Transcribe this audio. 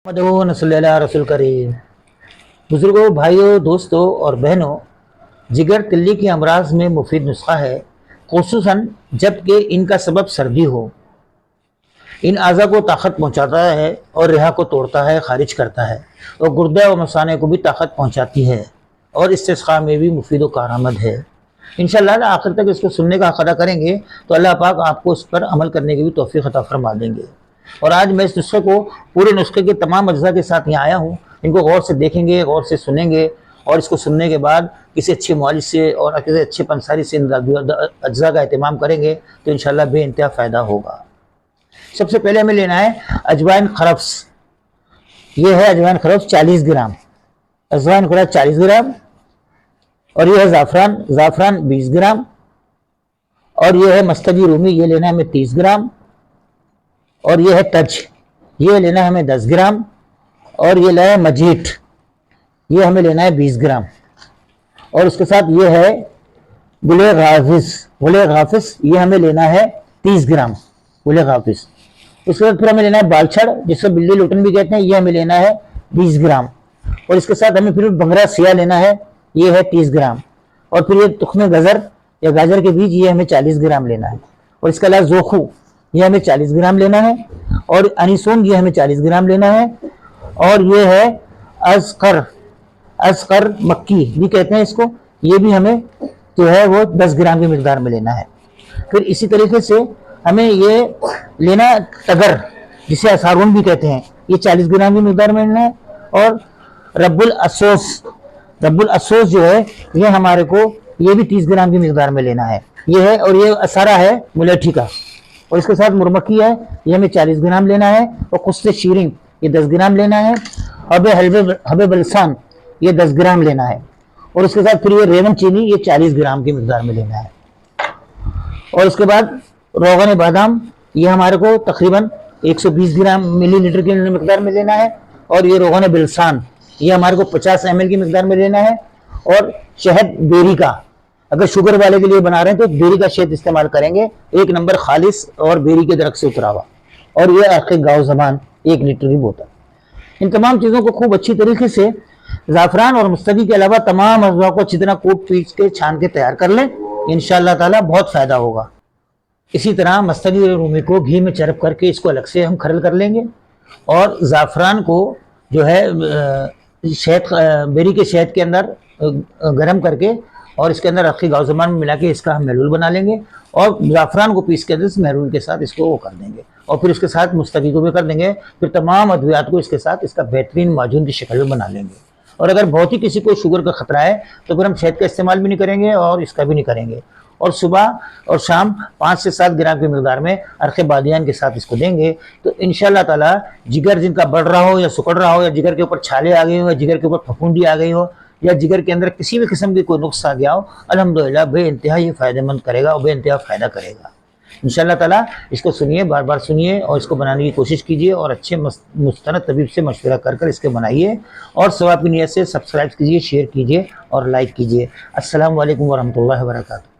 रसूल करीम। बुजुर्गों, भाइयों, दोस्तों और बहनों, जिगर तिल्ली की अमराज में मुफीद नुस्खा है, खुसूसन जबकि इनका सबब सर्दी हो। इन आज़ा को ताकत पहुँचाता है और रिहा को तोड़ता है, खारिज करता है और गुर्दे और मसाने को भी ताकत पहुँचाती है और इस्तिस्क़ा में भी मुफीद व कारआमद है। इंशाअल्लाह आखिर तक इसको सुनने का अक़दा करेंगे तो अल्लाह पाक आपको इस पर अमल करने की भी तौफ़ीक़ अता फरमा देंगे। और आज मैं इस नुस्खे को पूरे नुस्खे के तमाम अज्जा के साथ यहाँ आया हूँ। इनको गौर से देखेंगे, गौर से सुनेंगे और इसको सुनने के बाद किसी अच्छे मौलिद से और किसी अच्छे पंसारी से इन अज्जा का एहतमाम करेंगे तो इंशाअल्लाह बेइंतहा फ़ायदा होगा। सबसे पहले हमें लेना है अजवाइन खरफ्स। ये है अजवाइन खरफ्स 40 ग्राम, अजवाइन खरफ्स 40 ग्राम। और ये है ज़ाफ़रान 20 ग्राम। और ये है मस्तगी रूमी, ये लेना है हमें 30 ग्राम। और ये है तज, ये लेना है हमें 10 ग्राम। और ये लेना है मजीठ, ये हमें लेना है 20 ग्राम। और उसके साथ ये है गुले गाफिस, ये हमें लेना है 30 ग्राम गुले गाफिस। उसके बाद फिर हमें लेना है बालछड़, जिसको बिल्ली लुटन भी कहते हैं, ये हमें लेना है 20 ग्राम। और इसके साथ हमें फिर बंगरा सिया लेना है, ये है 30 ग्राम। और फिर ये तुख्मे गजर या गाजर के बीज, ये हमें 40 ग्राम लेना है। और इसके अलावा जोखू, ये हमें 40 ग्राम लेना है। और अनीसोन, ये हमें 40 ग्राम लेना है। और ये है अज़कर मक्की भी कहते हैं इसको, ये भी हमें जो है वो 10 ग्राम की मिकदार में लेना है। फिर इसी तरीके से हमें ये लेना है तगर, जिसे असारून भी कहते हैं, ये 40 ग्राम की मिकदार में लेना है। और रब्बुल असोस जो है ये हमारे को ये भी 30 ग्राम की मिकदार में लेना है, ये है। और ये असारा है मुलेठी का। और इसके साथ मुरमकी है, ये हमें 40 ग्राम लेना है। और खुस्ते शीरिंग, ये 10 ग्राम लेना है। हबे बलसान, ये 10 ग्राम लेना है। और उसके साथ फिर ये रेवन चीनी, ये 40 ग्राम की मिकदार में लेना है। और उसके बाद रोगन बादाम, ये हमारे को तकरीबन 120 ग्राम मिलीलीटर की मिकदार में लेना है। और ये रोगन बिलसान, ये हमारे को 50 ml की मिकदार में लेना है। और शहद बेरी का, अगर शुगर वाले के लिए बना रहे हैं तो बेरी का शहद इस्तेमाल करेंगे, 1 नंबर खालिस और बेरी के दरख्त से उतरा हुआ। और ये आखिर गाँव ज़बान 1 लीटर की बोतल। इन तमाम चीज़ों को खूब अच्छी तरीके से ज़ाफ़रान और मुस्तगी के अलावा तमाम अज़वा को अच्छी तरह कूट पीस के छान के तैयार कर लें, इंशाअल्लाह ताला बहुत फ़ायदा होगा। इसी तरह मस्तगी रूमी को घी में चरप करके इसको अलग से हम खरल कर लेंगे। और ज़ाफ़रान को जो है बेरी के शहद के अंदर गर्म करके और इसके अंदर रखी गाँव ज़बान में मिला के इसका हम महलूल बना लेंगे। और ज़ाफ़रान को पीस के अंदर इस महलूल के साथ इसको वो कर देंगे। और फिर इसके साथ मुस्तगी को भी कर देंगे। फिर तमाम अद्वियात को इसके साथ इसका बेहतरीन माजून की शक्ल में बना लेंगे। और अगर बहुत ही किसी को शुगर का ख़तरा है तो फिर हम शहद का इस्तेमाल भी नहीं करेंगे और इसका भी नहीं करेंगे। और सुबह और शाम 5 से 7 ग्राम की मिकदार में अरखे बादियान के साथ इसको देंगे तो इंशाअल्लाह ताला जिगर जिनका बढ़ रहा हो या सुकड़ रहा हो या जिगर के ऊपर छाले आ गई हो या जिगर के ऊपर फफूंदी आ गई हो या जिगर के अंदर किसी भी किस्म की कोई नुक्स आ गया हो, अल्हम्दुलिल्लाह बेइंतहा ये फ़ायदेमंद करेगा और बेइंतहा फ़ायदा करेगा। इंशाअल्लाह ताला इसको सुनिए, बार बार सुनिए और इसको बनाने की कोशिश कीजिए और अच्छे मुस्तनद तबीब से मशवरा कर इसके बनाइए। और सवाब की नीयत से सब्सक्राइब कीजिए, शेयर कीजिए और लाइक कीजिए। अस्सलामु अलैकुम वरहमतुल्लाहि वबरकातुहू।